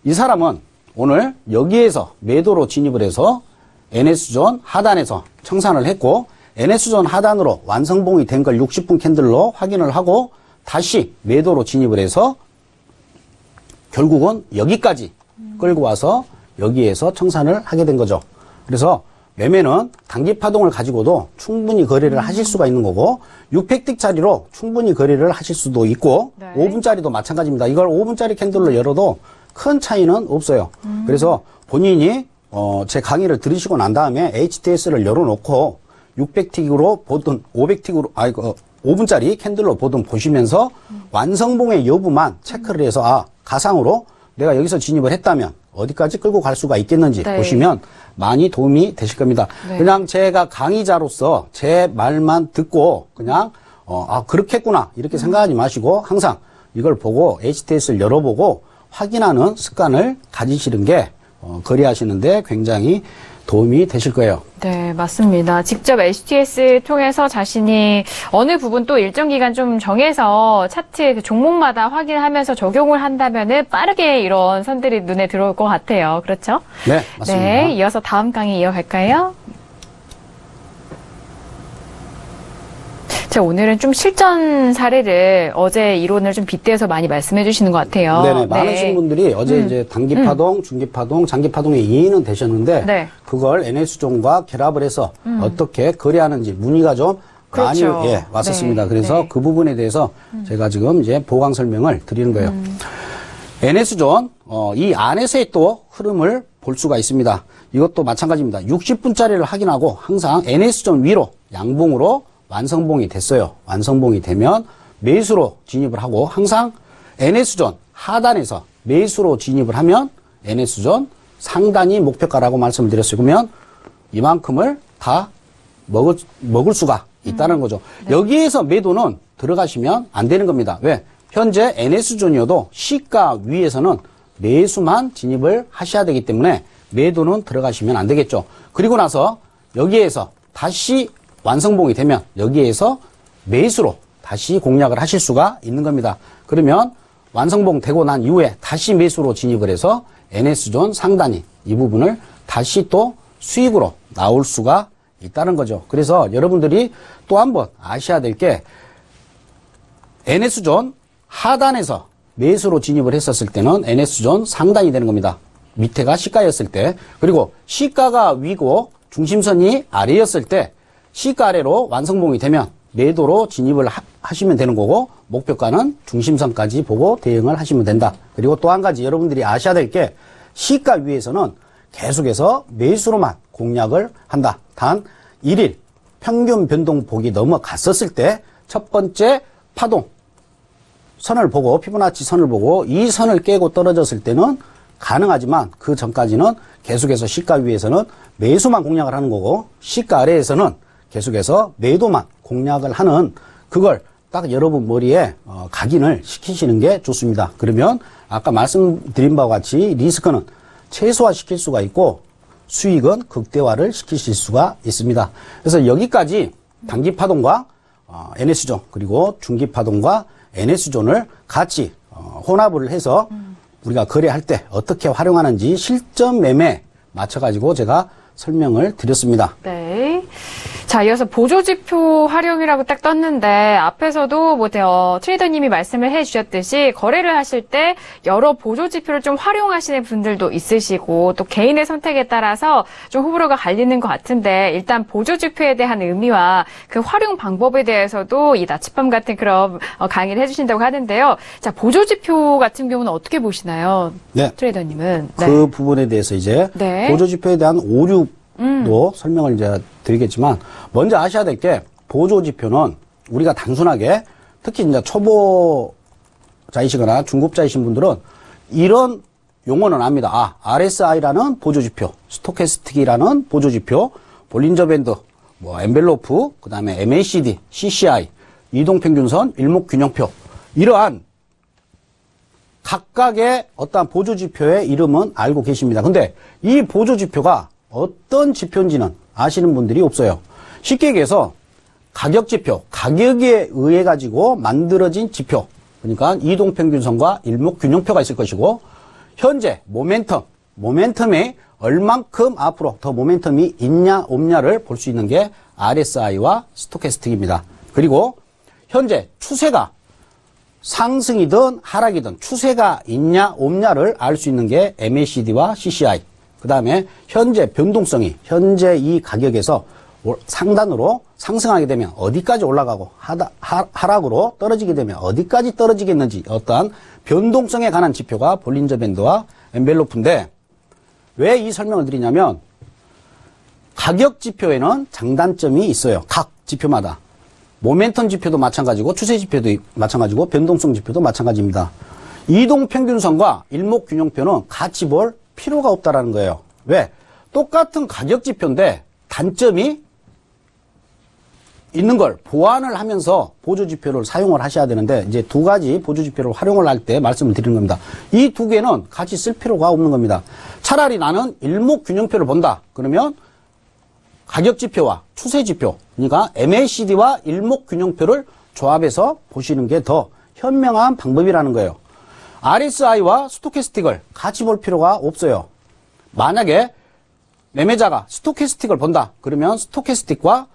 이 사람은 오늘 여기에서 매도로 진입을 해서 NS존 하단에서 청산을 했고 NS존 하단으로 완성봉이 된 걸 60분 캔들로 확인을 하고 다시 매도로 진입을 해서 결국은 여기까지 끌고 와서 여기에서 청산을 하게 된 거죠. 그래서 매매는 단기 파동을 가지고도 충분히 거래를 하실 수가 있는 거고 600틱짜리로 충분히 거래를 하실 수도 있고 네. 5분짜리도 마찬가지입니다. 이걸 5분짜리 캔들로 열어도 큰 차이는 없어요. 그래서 본인이 제 강의를 들으시고 난 다음에 HTS를 열어놓고 600틱으로 보든 500틱으로 5분짜리 캔들로 보든 보시면서 완성봉의 여부만 체크를 해서 가상으로 내가 여기서 진입을 했다면 어디까지 끌고 갈 수가 있겠는지 네. 보시면 많이 도움이 되실 겁니다. 네. 그냥 제가 강의자로서 제 말만 듣고 그냥 그렇겠구나 이렇게 생각하지 마시고 항상 이걸 보고 HTS를 열어보고 확인하는 습관을 가지시는 게 거래하시는데 굉장히 도움이 되실 거예요. 네, 맞습니다. 직접 HTS 통해서 자신이 어느 부분 또 일정 기간 좀 정해서 차트 그 종목마다 확인하면서 적용을 한다면은 빠르게 이런 선들이 눈에 들어올 것 같아요. 그렇죠? 네, 맞습니다. 네, 이어서 다음 강의 이어갈까요? 자, 오늘은 좀 실전 사례를 어제 이론을 좀 빗대서 많이 말씀해 주시는 것 같아요. 네네. 많으신 분들이 어제 이제 단기 파동, 중기 파동, 장기 파동에 이해는 되셨는데 네. 그걸 NS존과 결합을 해서 어떻게 거래하는지 문의가 좀 그렇죠. 많이 왔었습니다. 네. 그래서 네. 그 부분에 대해서 제가 지금 이제 보강 설명을 드리는 거예요. NS존 이 안에서의 또 흐름을 볼 수가 있습니다. 이것도 마찬가지입니다. 60분짜리를 확인하고 항상 NS존 위로 양봉으로 완성봉이 됐어요. 완성봉이 되면 매수로 진입을 하고 항상 NS존 하단에서 매수로 진입을 하면 NS존 상단이 목표가라고 말씀을 드렸어요. 그러면 이만큼을 다 먹을 수가 있다는 거죠. 네. 여기에서 매도는 들어가시면 안 되는 겁니다. 왜? 현재 NS존이어도 시가 위에서는 매수만 진입을 하셔야 되기 때문에 매도는 들어가시면 안 되겠죠. 그리고 나서 여기에서 다시 완성봉이 되면 여기에서 매수로 다시 공략을 하실 수가 있는 겁니다. 그러면 완성봉 되고 난 이후에 다시 매수로 진입을 해서 NS존 상단이 이 부분을 다시 또 수익으로 나올 수가 있다는 거죠. 그래서 여러분들이 또 한 번 아셔야 될 게 NS존 하단에서 매수로 진입을 했었을 때는 NS존 상단이 되는 겁니다. 밑에가 시가였을 때. 그리고 시가가 위고 중심선이 아래였을 때 시가 아래로 완성봉이 되면 매도로 진입을 하시면 되는 거고 목표가는 중심선까지 보고 대응을 하시면 된다. 그리고 또 한 가지 여러분들이 아셔야 될 게 시가 위에서는 계속해서 매수로만 공략을 한다. 단 1일 평균 변동폭이 넘어갔었을 때 첫 번째 파동 선을 보고 피보나치 선을 보고 이 선을 깨고 떨어졌을 때는 가능하지만 그 전까지는 계속해서 시가 위에서는 매수만 공략을 하는 거고 시가 아래에서는 계속해서 매도만 공략을 하는 그걸 딱 여러분 머리에 각인을 시키시는 게 좋습니다. 그러면 아까 말씀드린 바와 같이 리스크는 최소화시킬 수가 있고 수익은 극대화를 시키실 수가 있습니다. 그래서 여기까지 단기 파동과 NS존 그리고 중기 파동과 NS존을 같이 혼합을 해서 우리가 거래할 때 어떻게 활용하는지 실전 매매 맞춰가지고 제가 설명을 드렸습니다. 네. 자, 이어서 보조지표 활용이라고 딱 떴는데 앞에서도 트레이더님이 말씀을 해주셨듯이 거래를 하실 때 여러 보조지표를 좀 활용하시는 분들도 있으시고 또 개인의 선택에 따라서 좀 호불호가 갈리는 것 같은데 일단 보조지표에 대한 의미와 그 활용 방법에 대해서도 이 나침반 같은 그런 강의를 해주신다고 하는데요. 자, 보조지표 같은 경우는 어떻게 보시나요? 네. 트레이더님은. 그 부분에 대해서 이제 네. 보조지표에 대한 오류도 설명을 이제 드리겠지만 먼저 아셔야 될 게 보조지표는 우리가 단순하게 특히 이제 초보자이시거나 중급자이신 분들은 이런 용어는 압니다. 아, RSI라는 보조지표, 스토캐스틱이라는 보조지표, 볼린저 밴드, 엔벨로프, 그 다음에 MACD, CCI, 이동평균선, 일목균형표 이러한 각각의 어떠한 보조지표의 이름은 알고 계십니다. 근데 이 보조지표가 어떤 지표인지는 아시는 분들이 없어요. 쉽게 얘기해서 가격지표, 가격에 의해 가지고 만들어진 지표, 그러니까 이동평균선과 일목균형표가 있을 것이고 현재 모멘텀이 얼만큼 앞으로 더 모멘텀이 있냐 없냐를 볼 수 있는 게 RSI와 스토캐스틱입니다. 그리고 현재 추세가 상승이든 하락이든 추세가 있냐 없냐를 알 수 있는 게 MACD와 CCI. 그 다음에 현재 변동성이 현재 이 가격에서 상단으로 상승하게 되면 어디까지 올라가고 하락으로 떨어지게 되면 어디까지 떨어지겠는지 어떠한 변동성에 관한 지표가 볼린저 밴드와 엔벨로프인데 왜 이 설명을 드리냐면 가격 지표에는 장단점이 있어요. 각 지표마다. 모멘텀 지표도 마찬가지고 추세 지표도 마찬가지고 변동성 지표도 마찬가지입니다. 이동평균선과 일목균형표는 같이 볼 필요가 없다라는 거예요. 왜? 똑같은 가격 지표인데 단점이 있는 걸 보완을 하면서 보조지표를 사용을 하셔야 되는데 이제 두 가지 보조지표를 활용을 할 때 말씀을 드리는 겁니다. 이 두 개는 같이 쓸 필요가 없는 겁니다. 차라리 나는 일목균형표를 본다. 그러면 가격지표와 추세지표, 그러니까 MACD와 일목균형표를 조합해서 보시는 게 더 현명한 방법이라는 거예요. RSI와 스토캐스틱을 같이 볼 필요가 없어요. 만약에 매매자가 스토캐스틱을 본다. 그러면 스토캐스틱과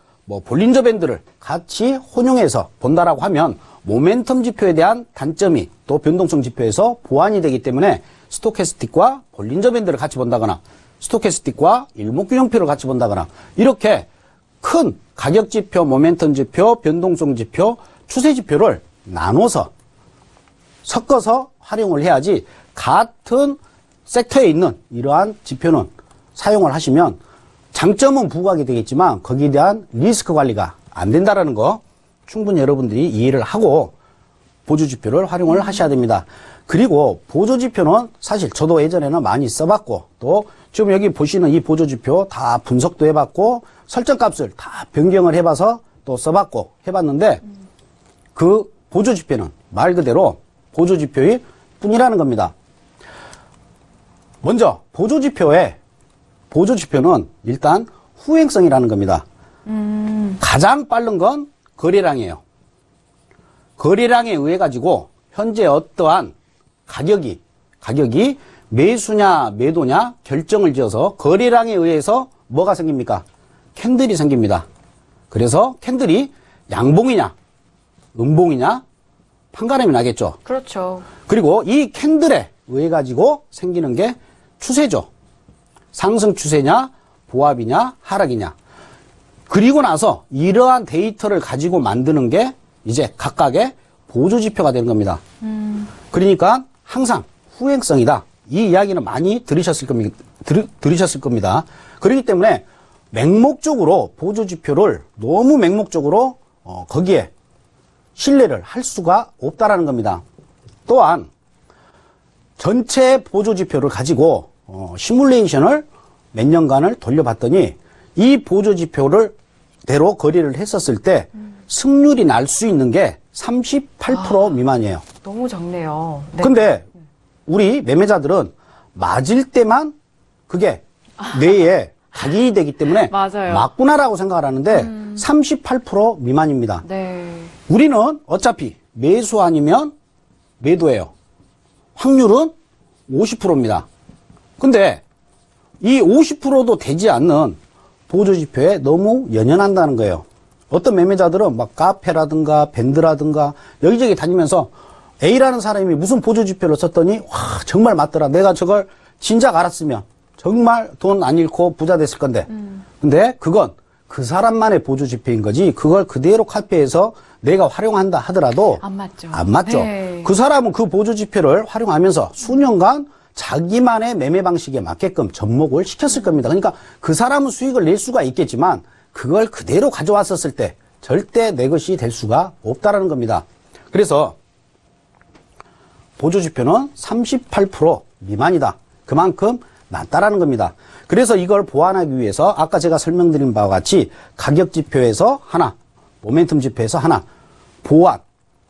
볼린저 밴드를 같이 혼용해서 본다라고 하면 모멘텀 지표에 대한 단점이 또 변동성 지표에서 보완이 되기 때문에 스토캐스틱과 볼린저 밴드를 같이 본다거나 스토캐스틱과 일목균형표를 같이 본다거나 이렇게 큰 가격 지표, 모멘텀 지표, 변동성 지표, 추세 지표를 나눠서 섞어서 활용을 해야지 같은 섹터에 있는 이러한 지표는 사용을 하시면 장점은 부각이 되겠지만 거기에 대한 리스크 관리가 안 된다라는 거 충분히 여러분들이 이해를 하고 보조지표를 활용을 하셔야 됩니다. 그리고 보조지표는 사실 저도 예전에는 많이 써봤고 또 지금 여기 보시는 이 보조지표 다 분석도 해봤고 설정값을 다 변경을 해봐서 또 써봤고 해봤는데 그 보조지표는 말 그대로 보조지표일 뿐이라는 겁니다. 먼저 보조지표는 일단 후행성이라는 겁니다. 가장 빠른 건 거래량이에요. 거래량에 의해 가지고 현재 어떠한 가격이 매수냐 매도냐 결정을 지어서 거래량에 의해서 뭐가 생깁니까? 캔들이 생깁니다. 그래서 캔들이 양봉이냐 음봉이냐 판가름이 나겠죠. 그렇죠. 그리고 이 캔들에 의해 가지고 생기는 게 추세죠. 상승 추세냐 보합이냐 하락이냐. 그리고 나서 이러한 데이터를 가지고 만드는 게 이제 각각의 보조지표가 되는 겁니다. 그러니까 항상 후행성이다. 이 이야기는 많이 들으셨을 겁니다. 그렇기 때문에 맹목적으로 보조지표를 너무 맹목적으로 거기에 신뢰를 할 수가 없다라는 겁니다. 또한 전체 보조지표를 가지고 시뮬레이션을 몇 년간을 돌려봤더니 이 보조지표를 대로 거래를 했었을 때 승률이 날 수 있는 게 38% 미만이에요. 너무 적네요. 네. 근데 우리 매매자들은 맞을 때만 그게 뇌에 각인이 되기 때문에 맞아요. 맞구나라고 생각을 하는데 38% 미만입니다. 네. 우리는 어차피 매수 아니면 매도예요. 확률은 50%입니다. 근데 이 50%도 되지 않는 보조지표에 너무 연연한다는 거예요. 어떤 매매자들은 막 카페라든가 밴드라든가 여기저기 다니면서 A라는 사람이 무슨 보조지표를 썼더니 와 정말 맞더라. 내가 저걸 진작 알았으면 정말 돈 안 잃고 부자 됐을 건데. 근데 그건 그 사람만의 보조지표인 거지 그걸 그대로 카피해서 내가 활용한다 하더라도 안 맞죠. 안 맞죠. 네. 그 사람은 그 보조지표를 활용하면서 수년간 자기만의 매매 방식에 맞게끔 접목을 시켰을 겁니다. 그러니까 그 사람은 수익을 낼 수가 있겠지만 그걸 그대로 가져왔었을 때 절대 내 것이 될 수가 없다라는 겁니다. 그래서 보조지표는 38% 미만이다. 그만큼 낮다라는 겁니다. 그래서 이걸 보완하기 위해서 아까 제가 설명드린 바와 같이 가격지표에서 하나, 모멘텀지표에서 하나, 보완,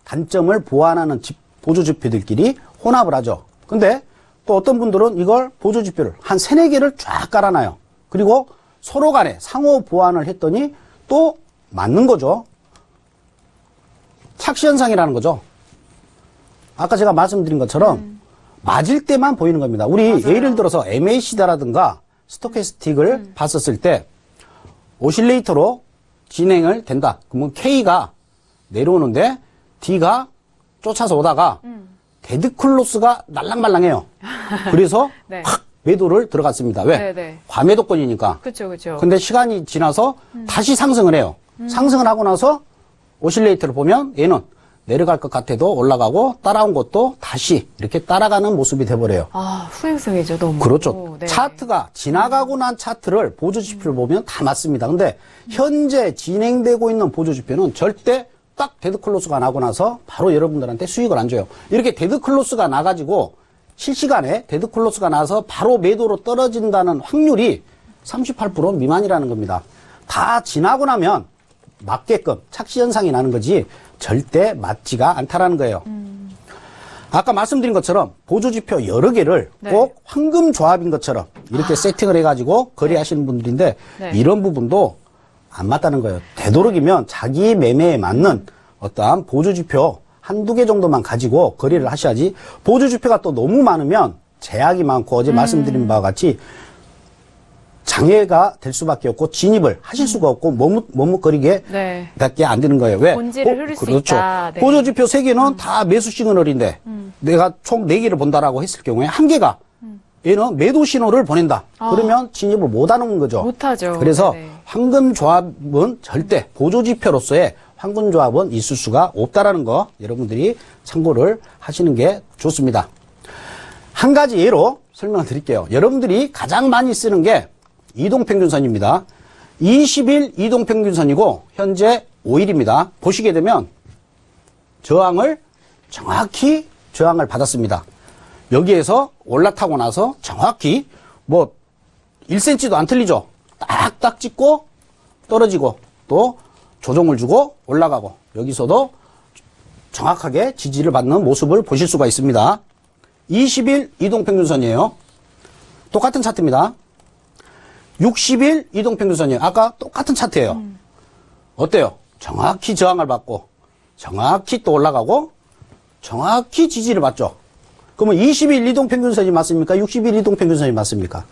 단점을 보완하는 보조지표들끼리 혼합을 하죠. 근데 또 어떤 분들은 이걸 보조지표를 한 3, 4개를 쫙 깔아놔요. 그리고 서로 간에 상호 보완을 했더니 또 맞는 거죠. 착시현상이라는 거죠. 아까 제가 말씀드린 것처럼 맞을 때만 보이는 겁니다. 우리 맞아요. 예를 들어서 MACD라든가 스토캐스틱을 봤었을 때 오실레이터로 진행을 된다. 그러면 K가 내려오는데 D가 쫓아서 오다가 데드클로스가 날랑말랑해요. 그래서 네. 확 매도를 들어갔습니다. 왜? 네네. 과매도권이니까. 그렇죠, 그렇죠. 근데 시간이 지나서 다시 상승을 해요. 상승을 하고 나서 오실레이터를 보면 얘는 내려갈 것 같아도 올라가고 따라온 것도 다시 이렇게 따라가는 모습이 돼버려요. 아, 후행성이죠, 너무. 그렇죠. 네. 차트가 지나가고 난 차트를 보조지표를 보면 다 맞습니다. 근데 현재 진행되고 있는 보조지표는 절대 딱 데드클로스가 나고 나서 바로 여러분들한테 수익을 안 줘요. 이렇게 데드클로스가 나가지고 실시간에 데드클로스가 나서 바로 매도로 떨어진다는 확률이 38% 미만이라는 겁니다. 다 지나고 나면 맞게끔 착시현상이 나는 거지 절대 맞지가 않다라는 거예요. 아까 말씀드린 것처럼 보조지표 여러 개를 네. 꼭 황금조합인 것처럼 이렇게 세팅을 해가지고 거래하시는 분들인데 네. 이런 부분도 안 맞다는 거예요. 되도록이면 자기 매매에 맞는 어떠한 보조지표 한두 개 정도만 가지고 거래를 하셔야지 보조지표가 또 너무 많으면 제약이 많고 어제 말씀드린 바와 같이 장애가 될 수밖에 없고 진입을 하실 수가 없고 머뭇거리게 네. 밖에 안 되는 거예요. 왜? 본질을 흐를 수 그렇죠. 있다. 네. 보조지표 3개는 다 매수 시그널인데 내가 총 4개를 본다라고 했을 경우에 한 개가 얘는 매도 신호를 보낸다. 그러면 진입을 못 하는 거죠. 못하죠. 그래서 네네. 황금조합은 절대 보조지표로서의 황금조합은 있을 수가 없다라는 거 여러분들이 참고를 하시는 게 좋습니다. 한 가지 예로 설명을 드릴게요. 여러분들이 가장 많이 쓰는 게 이동평균선입니다. 20일 이동평균선이고 현재 5일입니다. 보시게 되면 저항을 정확히 저항을 받았습니다. 여기에서 올라타고 나서 정확히 뭐 1cm도 안 틀리죠. 딱딱 찍고 떨어지고 또 조정을 주고 올라가고 여기서도 정확하게 지지를 받는 모습을 보실 수가 있습니다. 20일 이동평균선이에요. 똑같은 차트입니다. 60일 이동평균선이에요. 아까 똑같은 차트예요. 어때요? 정확히 저항을 받고 정확히 또 올라가고 정확히 지지를 받죠. 그러면 20일 이동평균선이 맞습니까? 60일 이동평균선이 맞습니까?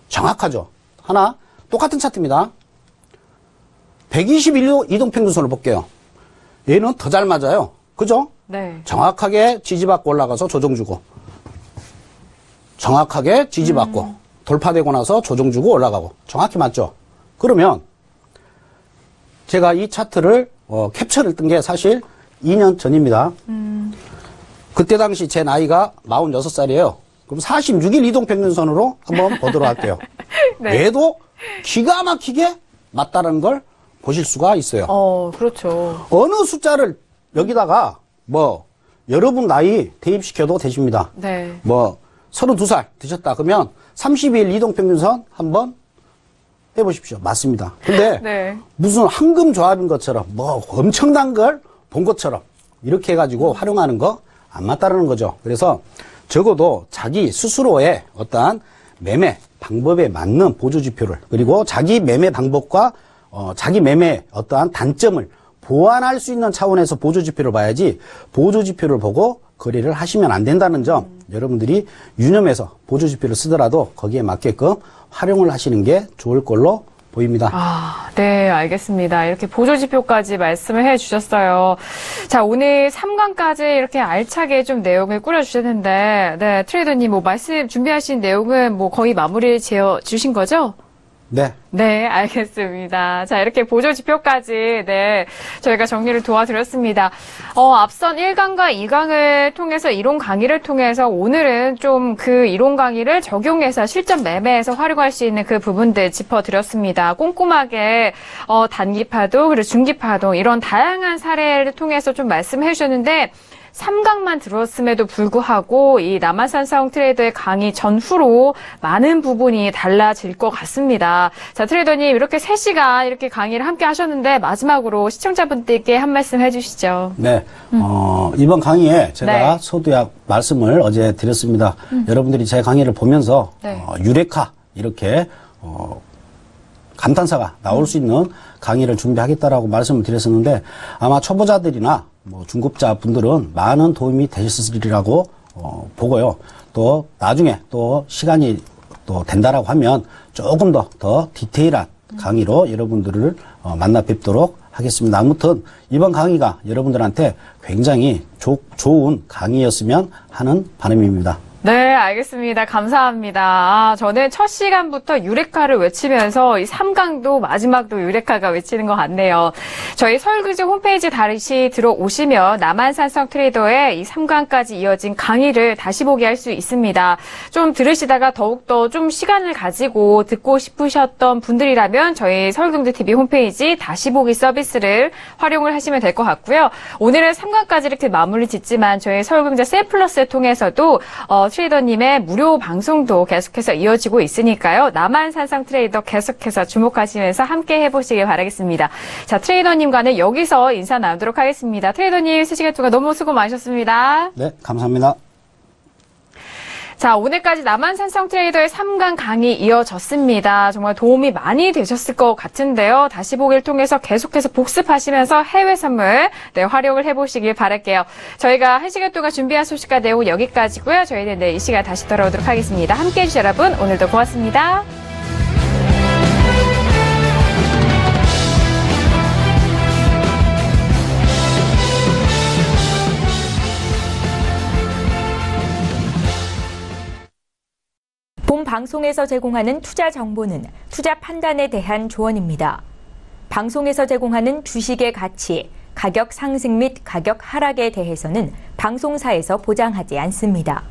정확하죠. 하나 똑같은 차트입니다. 120일 이동평균선을 볼게요. 얘는 더 잘 맞아요. 그죠? 네. 정확하게 지지받고 올라가서 조정 주고 정확하게 지지받고 돌파되고 나서 조정 주고 올라가고 정확히 맞죠? 그러면 제가 이 차트를 캡처를 뜬 게 사실 2년 전입니다. 그때 당시 제 나이가 46살이에요. 그럼 46일 이동평균선으로 한번 보도록 할게요. 네. 얘도 기가 막히게 맞다는 걸 보실 수가 있어요. 그렇죠. 어느 숫자를 여기다가 뭐 여러분 나이 대입시켜도 되십니다. 네. 뭐 32살 되셨다 그러면 30일 이동평균선 한번 해보십시오. 맞습니다. 근데 네. 무슨 황금조합인 것처럼 뭐 엄청난 걸 본 것처럼 이렇게 해가지고 활용하는 거 안 맞다는 거죠. 그래서 적어도 자기 스스로의 어떠한 매매 방법에 맞는 보조지표를 그리고 자기 매매 방법과 자기 매매의 어떠한 단점을 보완할 수 있는 차원에서 보조지표를 봐야지 보조지표를 보고 거래를 하시면 안 된다는 점 여러분들이 유념해서 보조지표를 쓰더라도 거기에 맞게끔 활용을 하시는 게 좋을 걸로 보입니다. 네, 알겠습니다. 이렇게 보조지표까지 말씀을 해주셨어요. 자, 오늘 3강까지 이렇게 알차게 좀 내용을 꾸려주셨는데, 네, 트레이더님 뭐 말씀 준비하신 내용은 뭐 거의 마무리 지어 주신 거죠? 네. 네, 알겠습니다. 자, 이렇게 보조지표까지, 네, 저희가 정리를 도와드렸습니다. 앞선 1강과 2강을 통해서, 이론 강의를 통해서 오늘은 좀 그 이론 강의를 적용해서 실전 매매에서 활용할 수 있는 그 부분들 짚어드렸습니다. 꼼꼼하게, 단기파동, 그리고 중기파동, 이런 다양한 사례를 통해서 좀 말씀해 주셨는데, 3강만 들었음에도 불구하고 이 남한산성 트레이더의 강의 전후로 많은 부분이 달라질 것 같습니다. 자, 트레이더님 이렇게 3시간 이렇게 강의를 함께 하셨는데 마지막으로 시청자분들께 한 말씀 해주시죠. 네. 이번 강의에 제가 네. 서두약 말씀을 어제 드렸습니다. 여러분들이 제 강의를 보면서 네. 유레카 이렇게 감탄사가 나올 수 있는 강의를 준비하겠다라고 말씀을 드렸었는데 아마 초보자들이나 뭐 중급자 분들은 많은 도움이 되셨으리라고 보고요. 또 나중에 또 시간이 또 된다라고 하면 조금 더 디테일한 강의로 여러분들을 만나 뵙도록 하겠습니다. 아무튼 이번 강의가 여러분들한테 굉장히 좋은 강의였으면 하는 바람입니다. 네, 알겠습니다. 감사합니다. 저는 첫 시간부터 유레카를 외치면서 이 3강도 마지막도 유레카가 외치는 것 같네요. 저희 서울경제 홈페이지 다시 들어오시면 남한산성 트레이더의 이 3강까지 이어진 강의를 다시 보게 할 수 있습니다. 좀 들으시다가 더욱더 좀 시간을 가지고 듣고 싶으셨던 분들이라면 저희 서울경제TV 홈페이지 다시 보기 서비스를 활용을 하시면 될 것 같고요. 오늘은 3강까지 이렇게 마무리 짓지만 저희 서울경제 셀플러스를 통해서도 트레이더님의 무료 방송도 계속해서 이어지고 있으니까요. 남한산성 트레이더 계속해서 주목하시면서 함께 해보시길 바라겠습니다. 자, 트레이더님과는 여기서 인사 나누도록 하겠습니다. 트레이더님 3시간 동안 너무 수고 많으셨습니다. 네, 감사합니다. 자, 오늘까지 남한산성 트레이더의 3강 강의 이어졌습니다. 정말 도움이 많이 되셨을 것 같은데요. 다시 보기를 통해서 계속해서 복습하시면서 해외 선물 활용을 해보시길 바랄게요. 저희가 1시간 동안 준비한 소식과 내용 여기까지고요. 저희는 내일 이 시간 다시 돌아오도록 하겠습니다. 함께해 주신 여러분 오늘도 고맙습니다. 본 방송에서 제공하는 투자 정보는 투자 판단에 대한 조언입니다. 방송에서 제공하는 주식의 가치, 가격 상승 및 가격 하락에 대해서는 방송사에서 보장하지 않습니다.